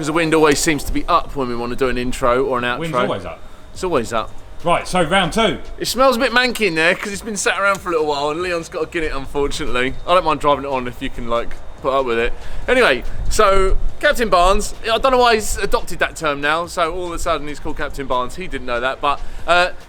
the wind always seems to be up when we want to do an intro or an outro. Wind's always up. It's always up. Right, so round 2. It smells a bit manky in there because it's been sat around for a little while and Leon's got to get it, unfortunately. I don't mind driving it on if you can, like, put up with it. Anyway, so Captain Barnes, I don't know why he's adopted that term now, so all of a sudden he's called Captain Barnes. He didn't know that, but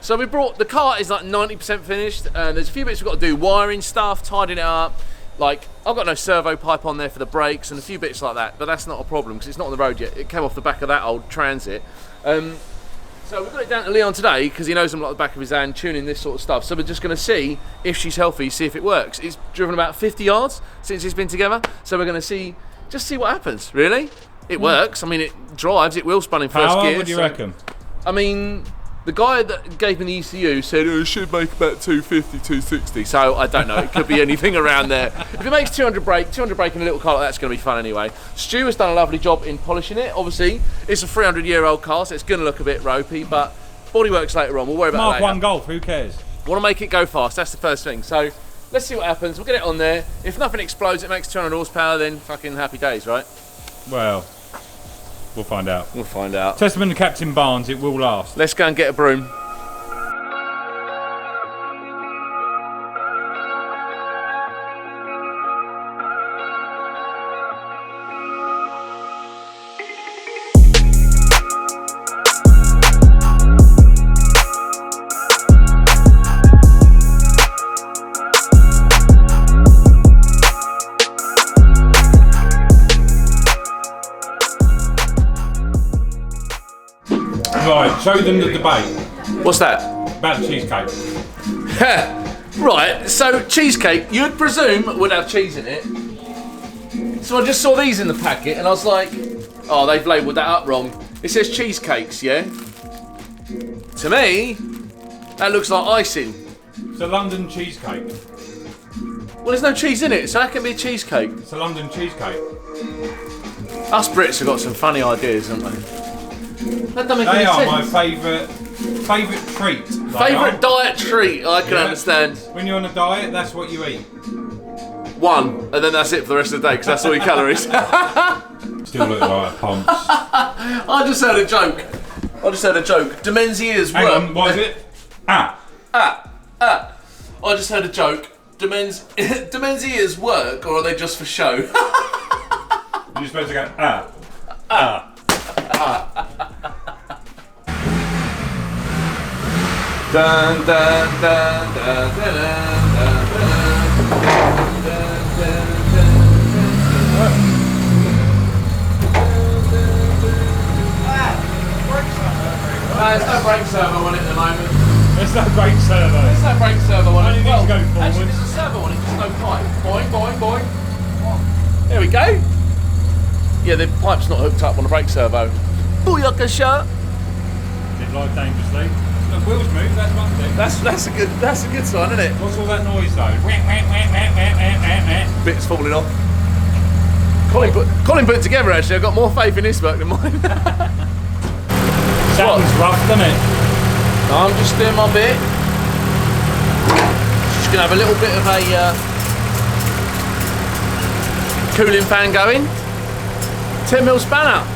so we brought, the car is like 90% finished. There's a few bits we've got to do, wiring stuff, tidying it up. Like, I've got no servo pipe on there for the brakes and a few bits like that, but that's not a problem because it's not on the road yet. It came off the back of that old Transit. So we've got it down to Leon today because he knows them like the back of his hand, tuning this sort of stuff. So we're just going to see if she's healthy, see if it works. It's driven about 50 yards since it's been together. So we're going to just see what happens, really. It works. I mean, it drives. It will spun in first gear. What do you reckon? I mean, the guy that gave me the ECU said it should make about 250, 260. So I don't know. It could be anything around there. If it makes 200 brake in a little car like that's going to be fun anyway. Stu has done a lovely job in polishing it. Obviously, it's a 300-year-old car, so it's going to look a bit ropey, but body works later on. We'll worry about that later. Mk1 Golf, who cares? Want to make it go fast. That's the first thing. So let's see what happens. We'll get it on there. If nothing explodes, it makes 200 horsepower, then fucking happy days, right? Well, we'll find out. We'll find out. Testament to Captain Barnes, it will last. Let's go and get a broom. Right, show them the debate. What's that? About the cheesecake. Right, so cheesecake, you'd presume would have cheese in it. So I just saw these in the packet and I was like, oh, they've labelled that up wrong. It says cheesecakes, yeah? To me, that looks like icing. It's a London cheesecake. Well, there's no cheese in it, so that can be a cheesecake. It's a London cheesecake. Us Brits have got some funny ideas, haven't they? That doesn't make any sense. They are my favourite treat. Favourite diet treat, I can understand. When you're on a diet, that's what you eat. One, and then that's it for the rest of the day, because that's all your calories. Still look like pumps. I just heard a joke. Demenzier's work. What is it? I just heard a joke. Demenzier's work, or are they just for show? You're supposed to go, Dun, dun, dun, dun, dun, dun, dun, there's no brake servo on it at the moment. There's no brake servo. There's no brake servo on it. Only needs to go forwards. Actually, there's a servo on it, just no pipe. Boing, boing, boing. There we go. Yeah, the pipe's not hooked up on the brake servo. Booyaka shot. Did live dangerously. Look, wheels move, that's one thing. That's a good sign, isn't it? What's all that noise though? Bits falling off. Colin put it together actually. I've got more faith in his work than mine. Sounds rough, doesn't it? I'm just doing my bit. Just gonna have a little bit of a cooling fan going. 10mm spanner.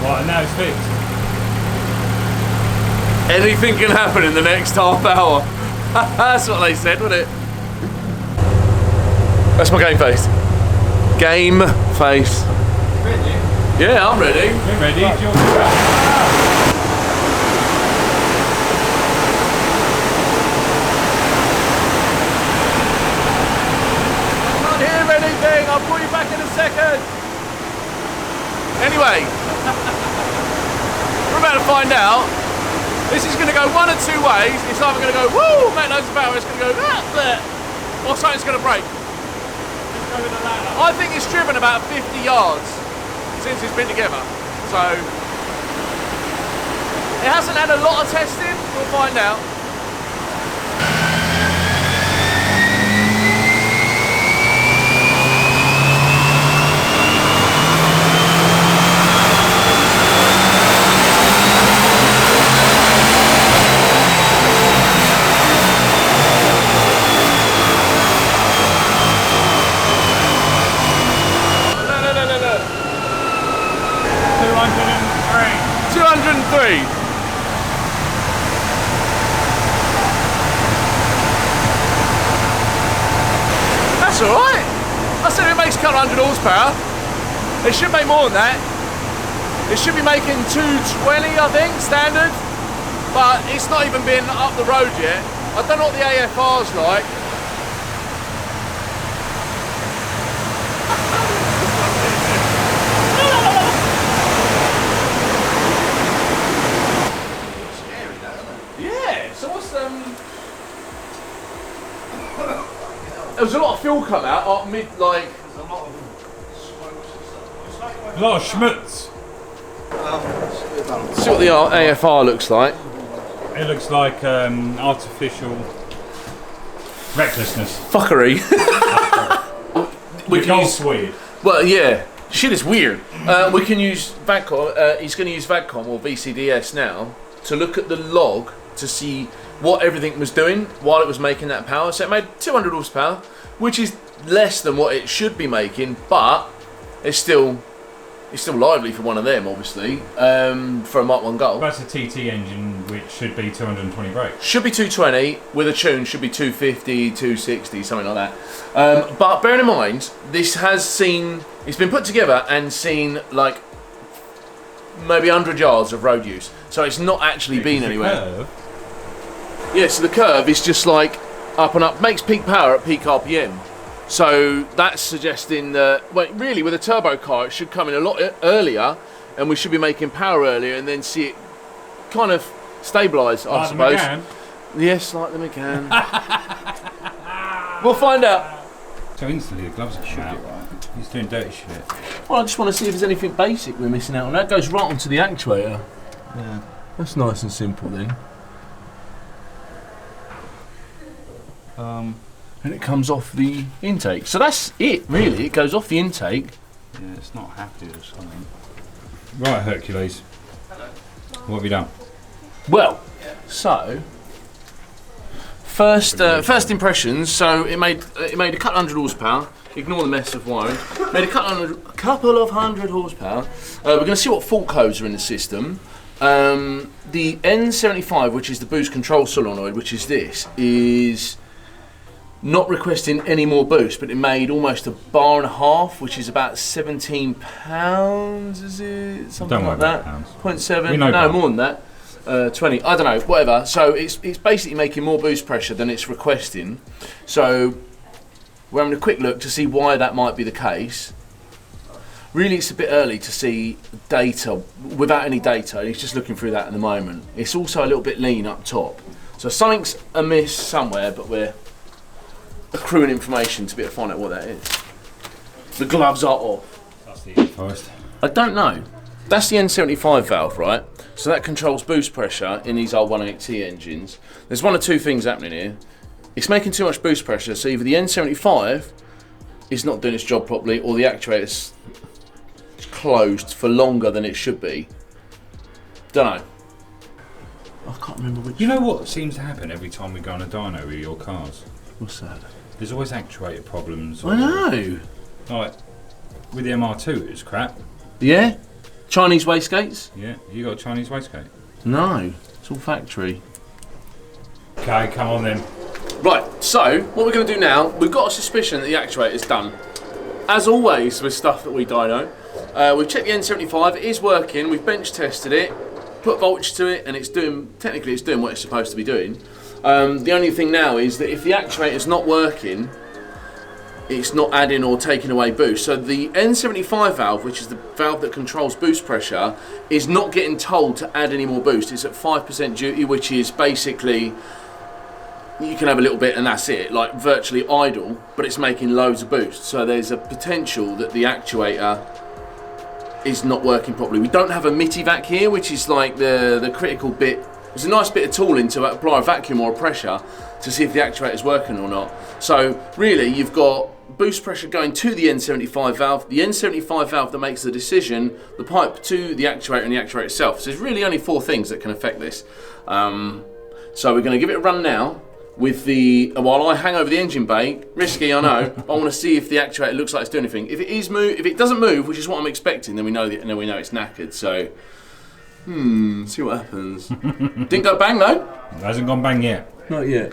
Right, and now it's fixed. Anything can happen in the next half hour. That's what they said, wasn't it? That's my game face. Game face. Ready? Yeah, I'm ready. We're ready. Right. Can't hear anything. I'll call you back in a second. Anyway, we're about to find out. This is going to go one of two ways. It's either going to go, woo, make loads of power, it's going to go, bleh, or something's going to break. Let's go with the latter. I think it's driven about 50 yards since it's been together. So, it hasn't had a lot of testing, we'll find out. That's alright. I said it makes a couple hundred horsepower. It should make more than that. It should be making 220, I think, standard. But it's not even been up the road yet. I don't know what the AFR's like. Yeah, so what's there was a lot of fuel come out mid, like. A lot of schmutz. See what the AFR looks like. It looks like artificial recklessness. Fuckery. We can use, weird. well, yeah, shit is weird. We can use VADCOM. He's going to use VADCOM or VCDS now to look at the log to see what everything was doing while it was making that power. So it made 200 horsepower, which is less than what it should be making, but it's still lively for one of them, obviously, for a Mk1 Golf. That's a TT engine, which should be 220 brake. Should be 220, with a tune, should be 250, 260, something like that. But bearing in mind, this has seen, it's been put together and seen like maybe 100 yards of road use. So it's not actually been anywhere. Curve. Yeah, so the curve is just like up and up, makes peak power at peak RPM. So that's suggesting that, well, really with a turbo car it should come in a lot earlier and we should be making power earlier and then see it kind of stabilise, I suppose. The yes, like the McCann. We'll find out. So instantly the gloves are out. Right. He's doing dirty shit. Well, I just want to see if there's anything basic we're missing out on. That goes right onto the actuator. Yeah. That's nice and simple then. And it comes off the intake. So that's it, really. It goes off the intake. Yeah, it's not happy or something. Right, Hercules. What have you done? Well, so first impressions. So it made a couple hundred horsepower. Ignore the mess of wiring. Made a couple of hundred horsepower. We're going to see what fault codes are in the system. The N75, which is the boost control solenoid, which is this, is not requesting any more boost, but it made almost a bar and a half, which is about 17 pounds, is it? Something like that. 0.7, no, more than that. 20, I don't know, whatever. So it's basically making more boost pressure than it's requesting. So we're having a quick look to see why that might be the case. Really, it's a bit early to see data, without any data. He's just looking through that at the moment. It's also a little bit lean up top. So something's amiss somewhere, but we're accruing information to be able to find out what that is. The gloves are off. That's the first. I don't know. That's the N75 valve, right? So that controls boost pressure in these old 1.8T engines. There's one or two things happening here. It's making too much boost pressure, so either the N75 is not doing its job properly, or the actuator's closed for longer than it should be. Don't know. I can't remember which. You know what seems to happen every time we go on a dyno with your cars? What's that? There's always actuator problems. I know. Like with the MR2, it's crap. Yeah? Chinese wastegates? Yeah, you got a Chinese wastegate? No, it's all factory. Okay, come on then. Right, so what we're going to do now, we've got a suspicion that the actuator's done. As always with stuff that we dyno, we've checked the N75, it is working, we've bench tested it, put voltage to it, and it's doing, technically it's doing what it's supposed to be doing. The only thing now is that if the actuator's not working, it's not adding or taking away boost. So the N75 valve, which is the valve that controls boost pressure, is not getting told to add any more boost. It's at 5% duty, which is basically, you can have a little bit and that's it, like virtually idle, but it's making loads of boost. So there's a potential that the actuator is not working properly. We don't have a MITI-vac here, which is like the critical bit. There's a nice bit of tooling to apply a vacuum or a pressure to see if the actuator is working or not. So really, you've got boost pressure going to the N75 valve, the N75 valve that makes the decision, the pipe to the actuator, and the actuator itself. So there's really only 4 things that can affect this. So we're going to give it a run now with the, while I hang over the engine bay. Risky, I know, but I want to see if the actuator looks like it's doing anything. If it doesn't move, which is what I'm expecting, then we know that, and then we know it's knackered. So see what happens. Didn't go bang though. It hasn't gone bang yet. Not yet.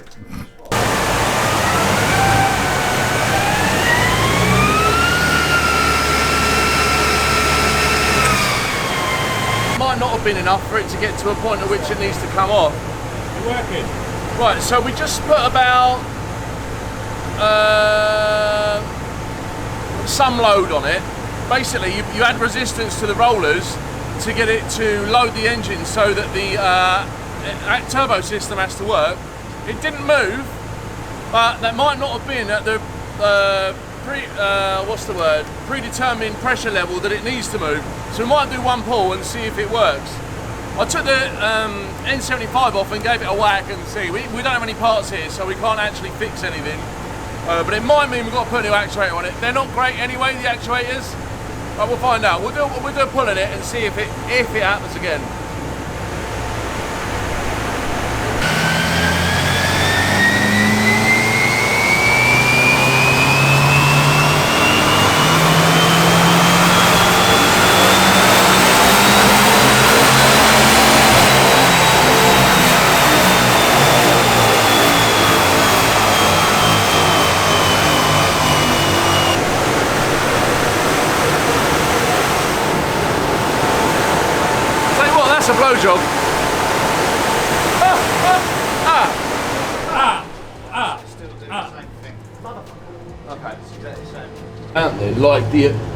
been enough for it to get to a point at which it needs to come off. You're working. Right, so we just put about some load on it. Basically, you add resistance to the rollers to get it to load the engine so that the turbo system has to work. It didn't move, but that might not have been at the predetermined pressure level that it needs to move. So we might do one pull and see if it works. I took the N75 off and gave it a whack and see. We don't have any parts here, so we can't actually fix anything. But it might mean we've got to put a new actuator on it. They're not great anyway, the actuators. But we'll find out. We'll do a pull in it and see if it happens again. That's a blowjob. Okay.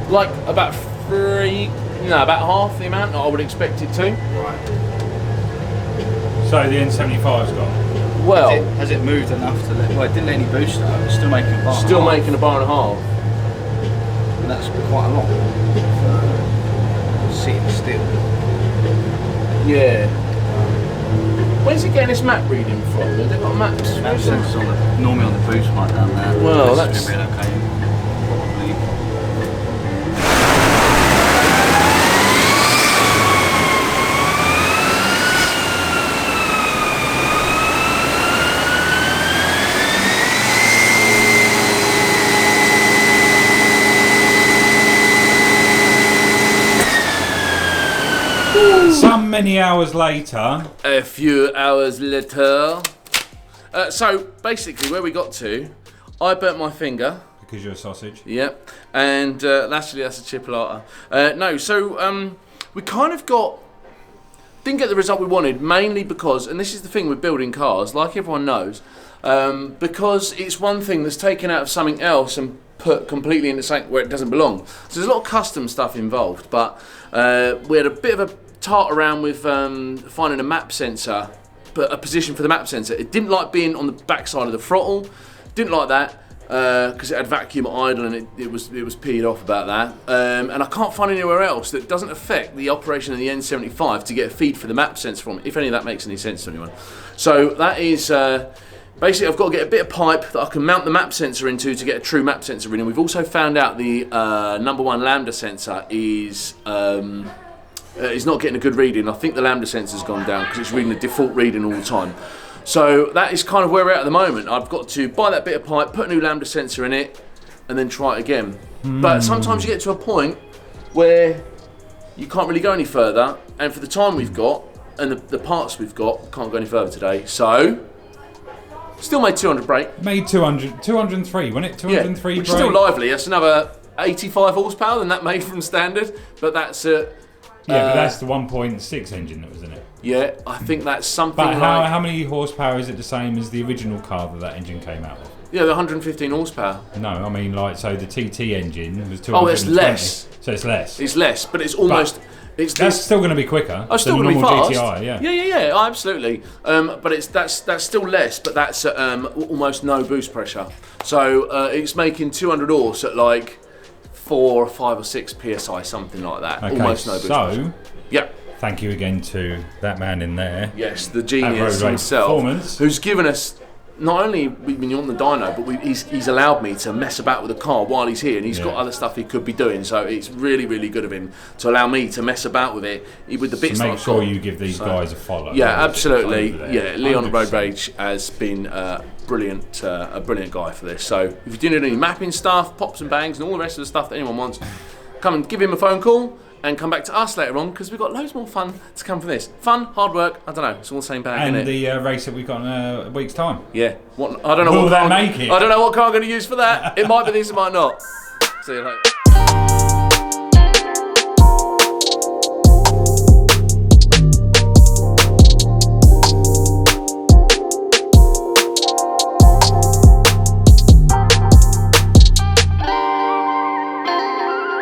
Like about about half the amount that I would expect it to. Right. So the N75's gone. Well, has it moved enough to let? Well, it didn't let any boost out. It's still making a bar. Still making a bar and a half. And that's quite a lot. Sitting still. Yeah. Where's it getting this map reading from? Have they got maps? Map sensors normally on the boost pipe down there. Well, that's a bit okay. Probably. Some many hours later. A few hours later. So basically, where we got to, I burnt my finger. Because you're a sausage. Yep. And actually, that's a chipolata. No, so we kind of didn't get the result we wanted, mainly because, and this is the thing with building cars, like everyone knows, because it's one thing that's taken out of something else and put completely into something where it doesn't belong. So there's a lot of custom stuff involved, but we had a bit of a tart around with finding a map sensor, but a position for the map sensor. It didn't like being on the back side of the throttle, didn't like that because it had vacuum idle and it was peed off about that. And I can't find anywhere else that doesn't affect the operation of the N75 to get a feed for the map sensor from it, if any of that makes any sense to anyone. So that is basically, I've got to get a bit of pipe that I can mount the map sensor into to get a true map sensor reading. We've also found out the number one lambda sensor is not getting a good reading. I think the lambda sensor's gone down because it's reading the default reading all the time. So that is kind of where we're at the moment. I've got to buy that bit of pipe, put a new lambda sensor in it, and then try it again. But sometimes you get to a point where you can't really go any further, and for the time we've got and the parts we've got, can't go any further today. So still made 200 brake. Made 203, wasn't it? 203 which brake. is still lively. That's another 85 horsepower than that made from standard, but that's but that's the 1.6 engine that was in it. Yeah, I think that's something But like... how many horsepower is it the same as the original car that engine came out with? Yeah, the 115 horsepower. No, I mean like, so the TT engine was 220. Oh, it's less. So it's less. It's less, but it's almost... That's still going to be quicker. Oh, still than going to be fast. GTI, yeah. Yeah, oh, absolutely. But that's still less, but that's almost no boost pressure. So it's making 200 horse at like 4 or 5 or 6 psi, something like that. Okay, almost no boost pressure. Yeah. Thank you again to that man in there. Yes, the genius himself, who's given us not only when you're on the dyno, but he's allowed me to mess about with the car while he's here, and he's got other stuff he could be doing. So it's really, really good of him to allow me to mess about with it with the bits. So make sure you give these guys a follow. Yeah, absolutely. Yeah, Leon Road Rage has been a brilliant guy for this. So if you're doing any mapping stuff, pops and bangs, and all the rest of the stuff that anyone wants, come and give him a phone call. And come back to us later on because we've got loads more fun to come from this. Fun, hard work, I don't know, it's all the same bag, and isn't it? And the race that we've got in a week's time. Yeah. I don't know Will that make it? I don't know what car I'm going to use for that. It might be this, it might not. See you later.